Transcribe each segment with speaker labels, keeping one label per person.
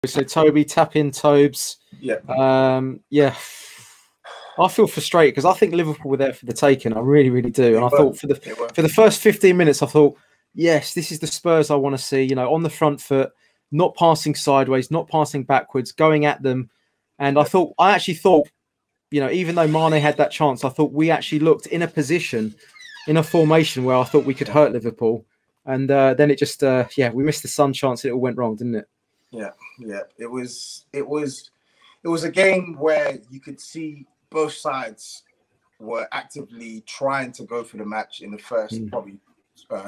Speaker 1: So Toby, tap in Tobes.
Speaker 2: Yeah.
Speaker 1: Yeah. I feel frustrated because I think Liverpool were there for the taking. I really, really do. And I thought for the first 15 minutes, I thought, yes, this is the Spurs I want to see. You know, on the front foot, not passing sideways, not passing backwards, going at them. And I actually thought, you know, even though Mane had that chance, I thought we actually looked in a position, in a formation where I thought we could hurt Liverpool. And then it just, we missed the sun chance. It all went wrong, didn't it?
Speaker 2: Yeah. It was a game where you could see both sides were actively trying to go for the match in the first probably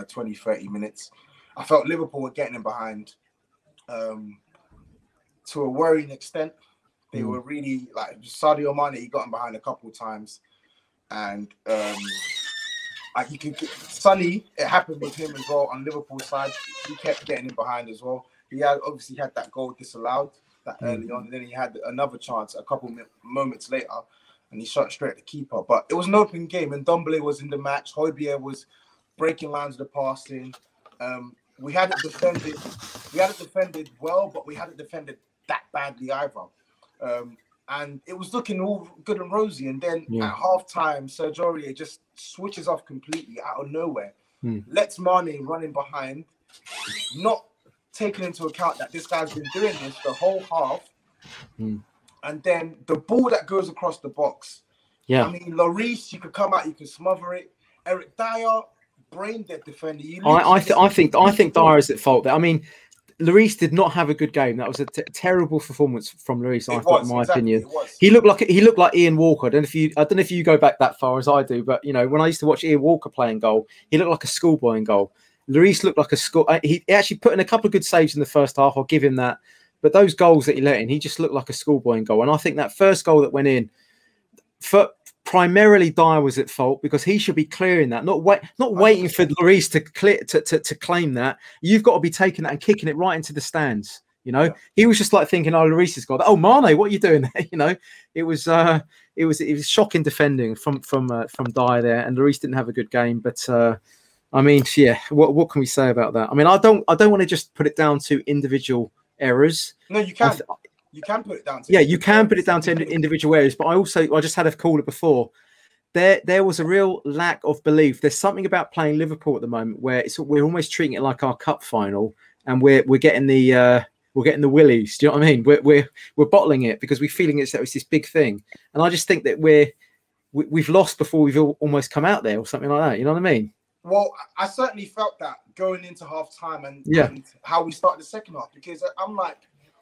Speaker 2: 20, 30 minutes. I felt Liverpool were getting in behind to a worrying extent. They were really like Sadio Mane, he got him behind a couple of times. And you could Sonny, it happened with him as well on Liverpool's side. He kept getting in behind as well. He obviously had that goal disallowed that early on, and then he had another chance a couple moments later, and he shot straight at the keeper. But it was an open game, and Ndombele was in the match. Højbjerg was breaking lines of the passing. We hadn't defended well, but we hadn't defended that badly either. And it was looking all good and rosy. And then at halftime, Serge Aurier just switches off completely out of nowhere. Lets Mane run in behind, not taking into account that this guy's been doing this the whole half. And then the ball that goes across the box. Yeah. I mean, Lloris, you could come out, you could smother it. Eric Dyer, brain dead defender.
Speaker 1: I think Dyer is at fault there. I mean, Lloris did not have a good game. That was a terrible performance from Lloris. I thought, in my opinion, he looked like Ian Walker. I don't know if you go back that far as I do, but you know, when I used to watch Ian Walker play in goal, he looked like a schoolboy in goal. Lloris looked like a school. He actually put in a couple of good saves in the first half. I'll give him that. But those goals that he let in, he just looked like a schoolboy in goal. And I think that first goal that went in, primarily Dyer was at fault because he should be clearing that, not waiting for Lloris to claim that. You've got to be taking that and kicking it right into the stands. You know, he was just like thinking, "Oh, Lloris has got that. Oh, Mane, what are you doing there?" You know, it was shocking defending from Dyer there, and Lloris didn't have a good game. But I mean, yeah, what can we say about that? I mean, I don't want to just put it down to individual errors.
Speaker 2: No, you can. You can put it down to
Speaker 1: you can put it down to individual areas, but I just had a caller before. There was a real lack of belief. There's something about playing Liverpool at the moment where we're almost treating it like our cup final, and we're getting the willies. Do you know what I mean? We're bottling it because we're feeling it's this big thing, and I just think that we've lost before we've almost come out there or something like that. You know what I mean?
Speaker 2: Well, I certainly felt that going into half time and how we started the second half, because I'm like,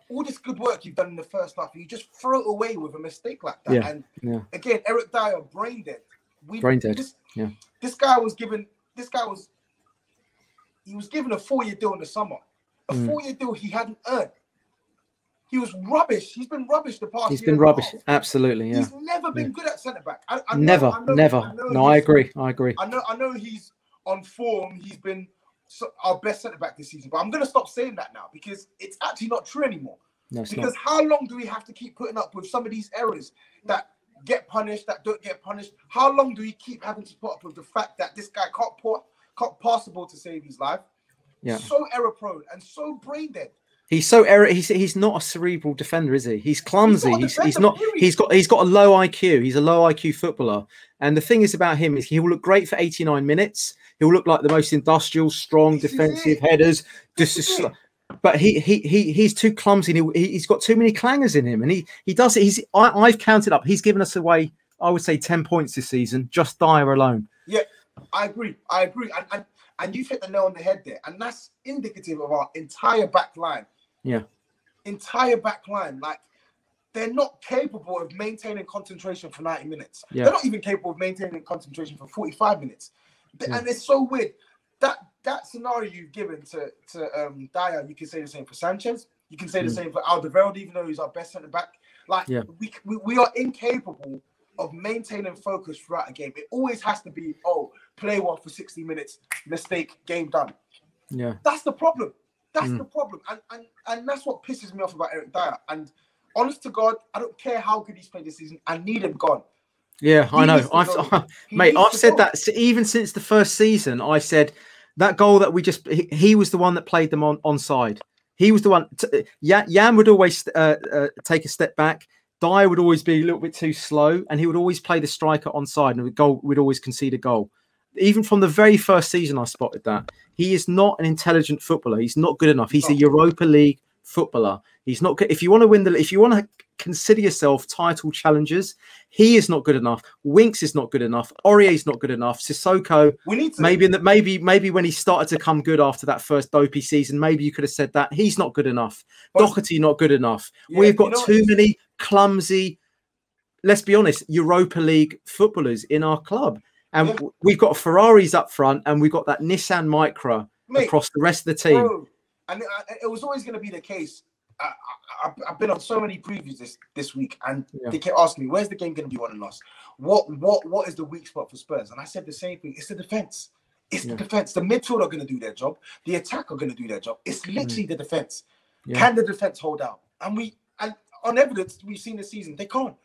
Speaker 2: all this good work you've done in the first half, you just throw it away with a mistake like that. And again, Eric Dyer, brain dead. This guy was given a 4-year deal in the summer. A 4-year deal he hadn't earned. He was rubbish. He's been rubbish the past year.
Speaker 1: He's been rubbish. Absolutely, yeah.
Speaker 2: He's never been good at centre back.
Speaker 1: Never. No, I agree.
Speaker 2: I know he's on form. He's been our best centre back this season, but I'm going to stop saying that now because it's actually not true anymore.
Speaker 1: No, it's
Speaker 2: because
Speaker 1: not.
Speaker 2: How long do we have to keep putting up with some of these errors that get punished, that don't get punished? How long do we keep having to put up with the fact that this guy can't pass the ball to save his life? Yeah. So error prone and so brain dead.
Speaker 1: He's so error. He's not a cerebral defender, is he? He's clumsy. He's not. He's got a low IQ. He's a low IQ footballer. And the thing is about him is he will look great for 89 minutes. He'll look like the most industrial, strong, defensive headers. But he's too clumsy. He's got too many clangers in him, and he does it. I've counted up. He's given us away, I would say, 10 points this season, just Dyer alone.
Speaker 2: Yeah, I agree. And you've hit the nail on the head there, and that's indicative of our entire back line.
Speaker 1: Yeah,
Speaker 2: entire back line. Like, they're not capable of maintaining concentration for 90 minutes.
Speaker 1: Yeah.
Speaker 2: They're not even capable of maintaining concentration for 45 minutes. Yeah. And it's so weird. That scenario you've given to Dyer, you can say the same for Sanchez. You can say the same for Alderweireld, even though he's our best centre back. Like, we are incapable of maintaining focus throughout a game. It always has to be, play well for 60 minutes, mistake, game done.
Speaker 1: Yeah,
Speaker 2: that's the problem. That's the problem, and that's what pisses me off about Eric Dyer. And honest to God, I don't care how good he's played this season. I need him gone.
Speaker 1: Yeah, I know. I've said that even since the first season. I said that goal that he was the one that played them onside. He was the one. Jan would always take a step back. Dyer would always be a little bit too slow, and he would always play the striker onside, and we'd always concede a goal. Even from the very first season, I spotted that. He is not an intelligent footballer. He's not good enough. He's a Europa League footballer. He's not good. If you want to win if you want to consider yourself title challengers, he is not good enough. Winks is not good enough. Aurier is not good enough. Sissoko, maybe when he started to come good after that first dopey season, maybe you could have said that he's not good enough. Doherty not good enough. Yeah, we've got too many clumsy, let's be honest, Europa League footballers in our club. And we've got Ferraris up front, and we've got that Nissan Micra across the rest of the team.
Speaker 2: Bro, and it was always going to be the case. I've been on so many previews this week, and they kept asking me, "Where's the game going to be won and lost? What is the weak spot for Spurs?" And I said the same thing. It's the defense. It's the defense. The midfield are going to do their job. The attack are going to do their job. It's literally the defense. Yeah. Can the defense hold out? And on evidence we've seen this season, they can't.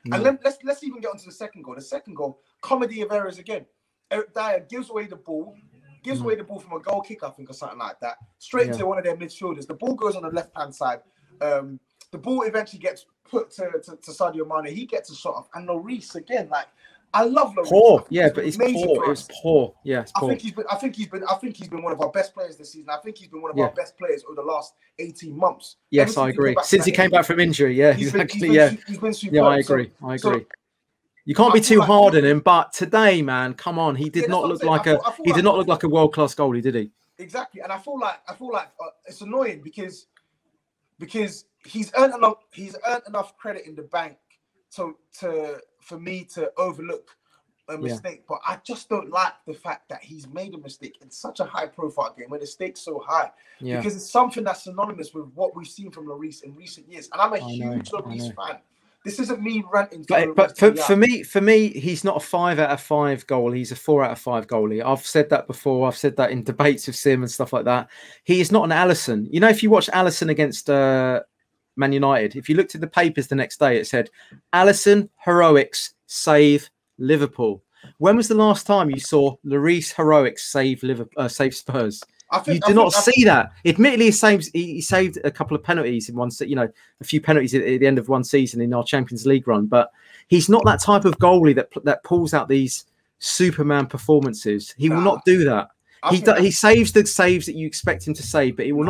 Speaker 2: No. And let's even get onto the second goal. The second goal, comedy of errors again. Eric Dyer gives away the ball from a goal kick, I think, or something like that, straight into one of their midfielders. The ball goes on the left-hand side. The ball eventually gets put to Sadio Mane. He gets a shot off. And Lloris, again, like, I love Lloris.
Speaker 1: Poor, yeah, but it's poor. It was poor. Yeah, it's poor.
Speaker 2: I think he's been one of our best players this season. I think he's been one of our best players over the last 18 months.
Speaker 1: Yes, I agree. Since he came back from injury, he's been superb. Yeah, I agree. You can't be too hard on him, but today, man, come on, he did not look like a world-class goalie, did he?
Speaker 2: Exactly, and I feel like it's annoying because he's earned enough credit in the bank for me to overlook a mistake, but I just don't like the fact that he's made a mistake in such a high-profile game where the stakes so high. Yeah. Because it's something that's synonymous with what we've seen from Lloris in recent years, and I'm a huge Lloris fan. This isn't me ranting.
Speaker 1: But for me, he's not a 5 out of 5 goalie. He's a 4 out of 5 goalie. I've said that before. I've said that in debates with Sim and stuff like that. He is not an Alisson. You know, if you watch Alisson against Man United, if you looked at the papers the next day, it said Alisson heroics save Liverpool. When was the last time you saw Lloris heroics save Spurs? You do not see that. Admittedly, he saved a couple of penalties in a few penalties at the end of one season in our Champions League run. But he's not that type of goalie that pulls out these Superman performances. He will not do that. He saves the saves that you expect him to save, but he will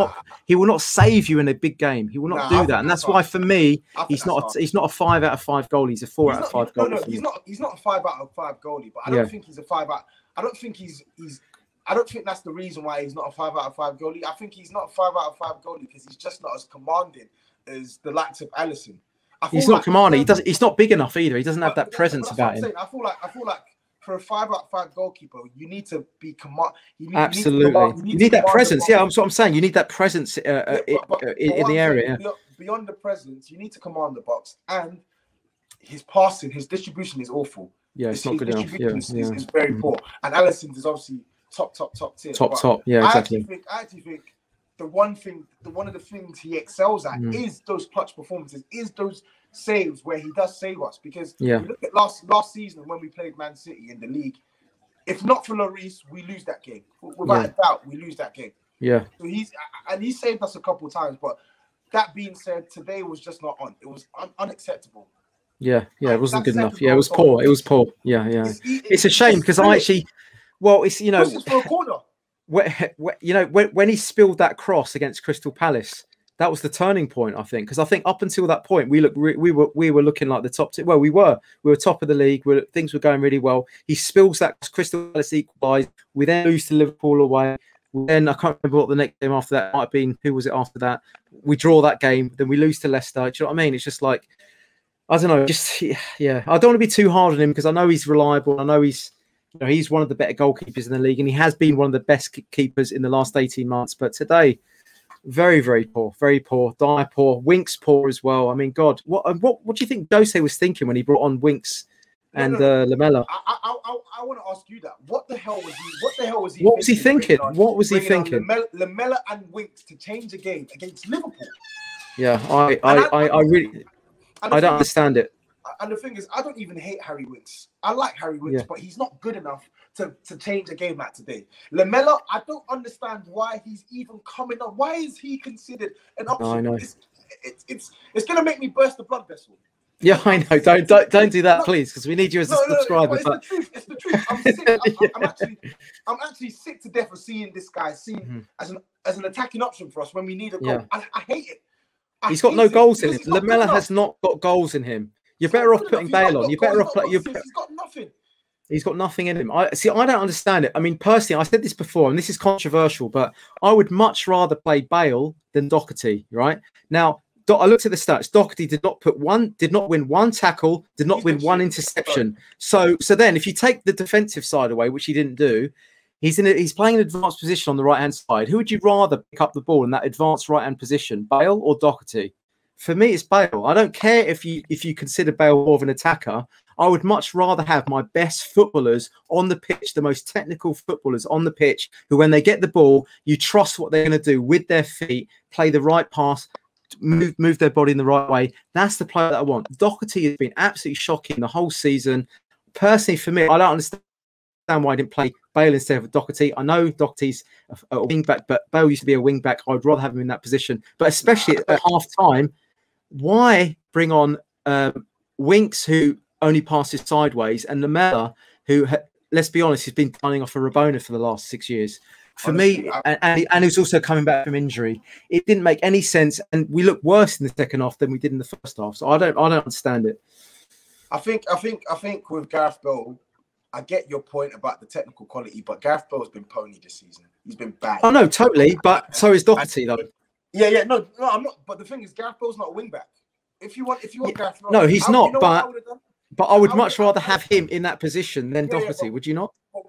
Speaker 1: not save you in a big game. He will not do that, and that's why for me he's not a 5 out of 5 goalie. He's a 4 out of 5 goalie.
Speaker 2: No, he's not a 5 out of 5 goalie, but I don't think he's a 5 out. I don't think that's the reason why he's not a 5 out of 5 goalie. I think he's not a 5 out of 5 goalie because he's just not as commanding as the likes of Alisson.
Speaker 1: He's not commanding. He's not big enough either. He doesn't have that presence about him.
Speaker 2: I feel like for a 5 out of 5 goalkeeper, you need to be
Speaker 1: Absolutely. You need that presence. Yeah, that's what I'm saying. You need that presence in the area.
Speaker 2: Beyond the presence, you need to command the box, and his passing, his distribution is awful.
Speaker 1: Yeah, it's not good enough.
Speaker 2: It's very poor, and Alisson is obviously top tier.
Speaker 1: Top. Yeah, exactly.
Speaker 2: I actually think one of the things he excels at is those clutch performances, is those saves where he does save us. Because you look at last season when we played Man City in the league, if not for Lloris, we lose that game. Without a doubt, we lose that game.
Speaker 1: Yeah.
Speaker 2: So he saved us a couple of times, but that being said, today was just not on. It was unacceptable.
Speaker 1: Yeah, it wasn't good enough. Yeah, it was poor. It was poor. Yeah. It's a shame because it's
Speaker 2: for a corner.
Speaker 1: When he spilled that cross against Crystal Palace, that was the turning point, I think. Because I think up until that point, we were looking like the top two. Well, we were top of the league. Things were going really well. He spills that Crystal Palace equalised. We then lose to Liverpool away. Then I can't remember what the next game after that might have been. Who was it after that? We draw that game. Then we lose to Leicester. Do you know what I mean? It's just like, I don't know. I don't want to be too hard on him because I know he's reliable. I know he's one of the better goalkeepers in the league, and he has been one of the best keepers in the last 18 months. But today, very, very poor, very poor. Dyer poor, Winks poor as well. I mean, God, what do you think Jose was thinking when he brought on Winks and Lamela?
Speaker 2: I want to ask you that. What the hell was he?
Speaker 1: What was he thinking? What was he thinking?
Speaker 2: Lamela and Winks to change the game against Liverpool.
Speaker 1: Yeah, I really. I don't understand it.
Speaker 2: And the thing is, I don't even hate Harry Winks. I like Harry Winks, but he's not good enough to change a game like today. Lamela, I don't understand why he's even coming on. Why is he considered an option?
Speaker 1: I know.
Speaker 2: It's going to make me burst the blood vessel.
Speaker 1: Yeah, I know. Don't do that, please, because we need you as a subscriber.
Speaker 2: It's the truth. It's the truth. I'm sick. I'm actually sick to death of seeing this guy seen as an attacking option for us when we need a goal.
Speaker 1: Yeah.
Speaker 2: I hate it.
Speaker 1: He's got no goals in him. Lamela has not got goals in him. You're better off putting Bale on. You're better off.
Speaker 2: He's got nothing.
Speaker 1: He's got nothing in him. I don't understand it. I mean, personally, I said this before, and this is controversial, but I would much rather play Bale than Doherty. Right now, I looked at the stats. Doherty did not win one tackle, did not win one interception. So then, if you take the defensive side away, which he didn't do, he's playing an advanced position on the right hand side. Who would you rather pick up the ball in that advanced right hand position, Bale or Doherty? For me, it's Bale. I don't care if you consider Bale more of an attacker. I would much rather have my best footballers on the pitch, the most technical footballers on the pitch, who, when they get the ball, you trust what they're going to do with their feet, play the right pass, move their body in the right way. That's the player that I want. Doherty has been absolutely shocking the whole season. Personally, for me, I don't understand why I didn't play Bale instead of Doherty. I know Doherty's a wing back, but Bale used to be a wing back. I'd rather have him in that position. But especially at half time, why bring on Winks, who only passes sideways, and Lamela, who, let's be honest, has been running off a Rabona for the last 6 years? For me, and who's also coming back from injury, it didn't make any sense, and we looked worse in the second half than we did in the first half. So I don't understand it.
Speaker 2: I think with Gareth Bale, I get your point about the technical quality, but Gareth Bale's been pony this season. He's been bad.
Speaker 1: Oh no, totally. But so is Doherty, though.
Speaker 2: Yeah, no, I'm not. But the thing is, Gareth Bale's not a wing back. If you want Gareth Bale,
Speaker 1: no, he's not. But I would much rather have him in that position than Doherty. Would you not?
Speaker 2: But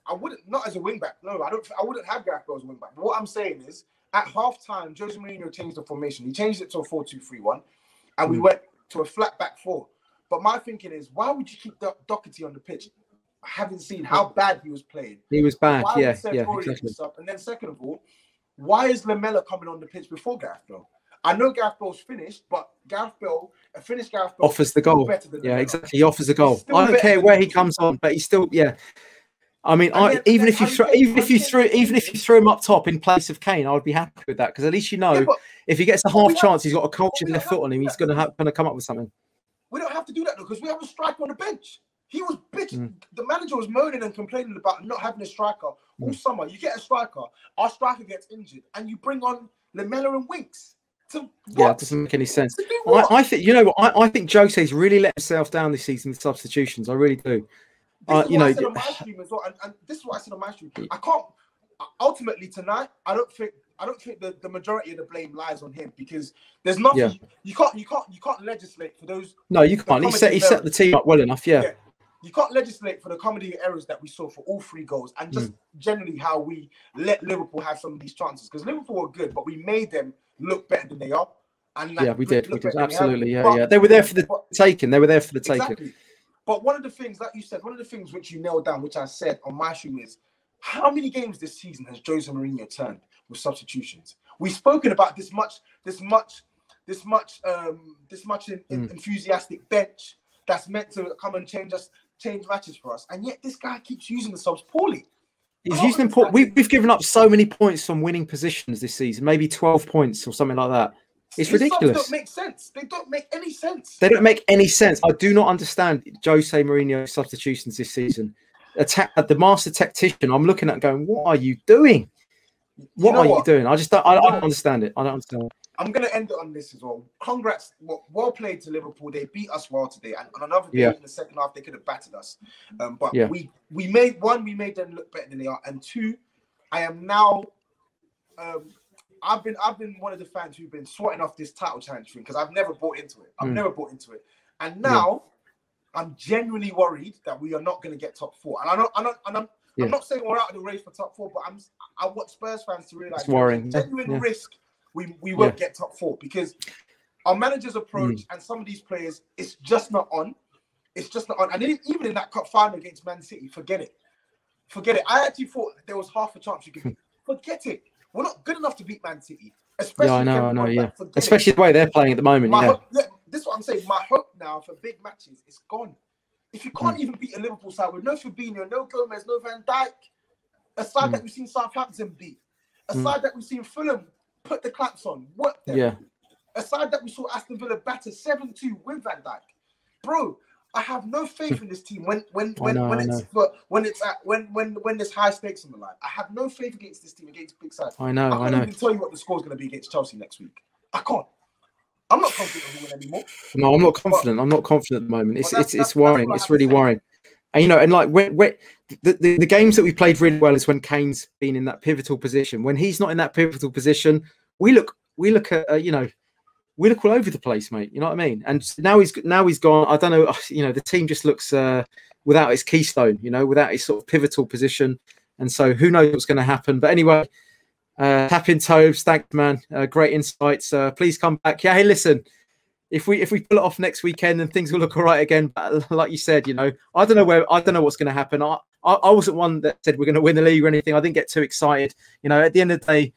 Speaker 2: I wouldn't, not as a wing back. No, I wouldn't have Gareth Bale as a wing back. But what I'm saying is, at half time, Jose Mourinho changed the formation. He changed it to a 4-2-3-1, and we went to a flat back four. But my thinking is, why would you keep Doherty on the pitch, having seen how bad he was playing?
Speaker 1: He was bad, yeah, exactly.
Speaker 2: And then second of all, why is Lamela coming on the pitch before Gareth Bale? I know Gareth Bale's finished, but a finished Gareth Bale
Speaker 1: offers the goal. Yeah, exactly. He offers a goal. I don't care where he comes on, but he's still, I mean, even if you threw him up top in place of Kane, I would be happy with that, because at least if he gets a half chance, he's got a cultured left foot on him. He's going to come up with something.
Speaker 2: We don't have to do that though, because we have a striker on the bench. He was bitching. The manager was moaning and complaining about not having a striker all summer. You get a striker, our striker gets injured, and you bring on Lamela and Winks.
Speaker 1: Yeah, it doesn't make any sense. I think I think Jose's really let himself down this season with substitutions. I really do.
Speaker 2: This is what I said on my stream as well, and this is what I said on my stream. I can't. Ultimately tonight, I don't think the majority of the blame lies on him, because there's nothing. You can't legislate for those.
Speaker 1: No, you can't. He set the team up well enough. Yeah.
Speaker 2: You can't legislate for the comedy errors that we saw for all three goals, and just generally how we let Liverpool have some of these chances, because Liverpool were good, but we made them look better than they are. And
Speaker 1: we did. Absolutely. They were there for the taking.
Speaker 2: Exactly. But one of the things, like you said, one of the things which you nailed down, which I said on my stream, is how many games this season has Jose Mourinho turned with substitutions? We've spoken about this much enthusiastic bench that's meant to come and change matches for us, and yet this guy keeps using the subs poorly.
Speaker 1: He's using them poorly. We've given up so many points from winning positions this season, maybe 12 points or something like that. It's ridiculous.
Speaker 2: Subs don't make sense. They don't make any sense.
Speaker 1: They don't make any sense. I do not understand Jose Mourinho's substitutions this season. The master tactician, I'm looking at going, what are you doing? What are you doing? I don't understand it. I don't understand it.
Speaker 2: I'm going to end it on this as well. Congrats. Well played to Liverpool. They beat us well today. And on another day in the second half, they could have battered us. But we made them look better than they are. And two, I am now... I've been one of the fans who've been swatting off this title challenge thing, because I've never bought into it. And now I'm genuinely worried that we are not going to get top four. And I'm not saying we're out of the race for top four, but I want Spurs fans to realize there's a genuine risk we won't get top four, because our manager's approach and some of these players, it's just not on. It's just not on. And even in that cup final against Man City, forget it. I actually thought there was half a chance you could forget it. We're not good enough to beat Man City. Especially
Speaker 1: I know. Especially the way they're playing at the moment.
Speaker 2: this is what I'm saying. My hope now for big matches is gone. If you can't even beat a Liverpool side with no Fabinho, no Gomez, no Van Dijk, a side that we've seen Southampton beat, a side that we've seen Fulham put the claps on, work them, a side that we saw Aston Villa batter 7-2 with Van Dijk, bro. I have no faith in this team when there's high stakes on the line. I have no faith against this team against big sides.
Speaker 1: I know.
Speaker 2: I can't even tell you what the score's going to be against Chelsea next week. I can't. I'm not confident we'll win anymore.
Speaker 1: No, I'm not confident. I'm not confident at the moment. It's worrying. It's really worrying. And you know, and like the games that we played really well is when Kane's been in that pivotal position. When he's not in that pivotal position, we look at you know, we look all over the place, mate. You know what I mean? And now he's gone. I don't know. You know, the team just looks without its keystone. You know, without its sort of pivotal position. And so who knows what's going to happen? But anyway. Tapping Tobes, thanks, man. Great insights. Please come back. Yeah, hey, listen. If we pull it off next weekend, then things will look all right again. But like you said, you know, I don't know what's going to happen. I wasn't one that said we're going to win the league or anything. I didn't get too excited. You know, at the end of the day,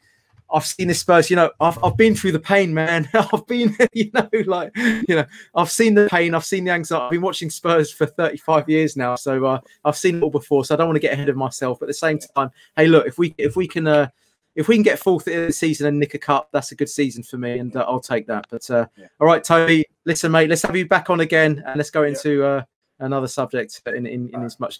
Speaker 1: I've seen the Spurs. You know, I've been through the pain, man. I've been, you know, like, you know, I've seen the pain. I've seen the anxiety. I've been watching Spurs for 35 years now, so I've seen it all before. So I don't want to get ahead of myself. But at the same time, hey, look, if we can get fourth in the season and nick a cup, that's a good season for me, and I'll take that. But all right, Toby, listen, mate, let's have you back on again, and let's go into another subject in as much.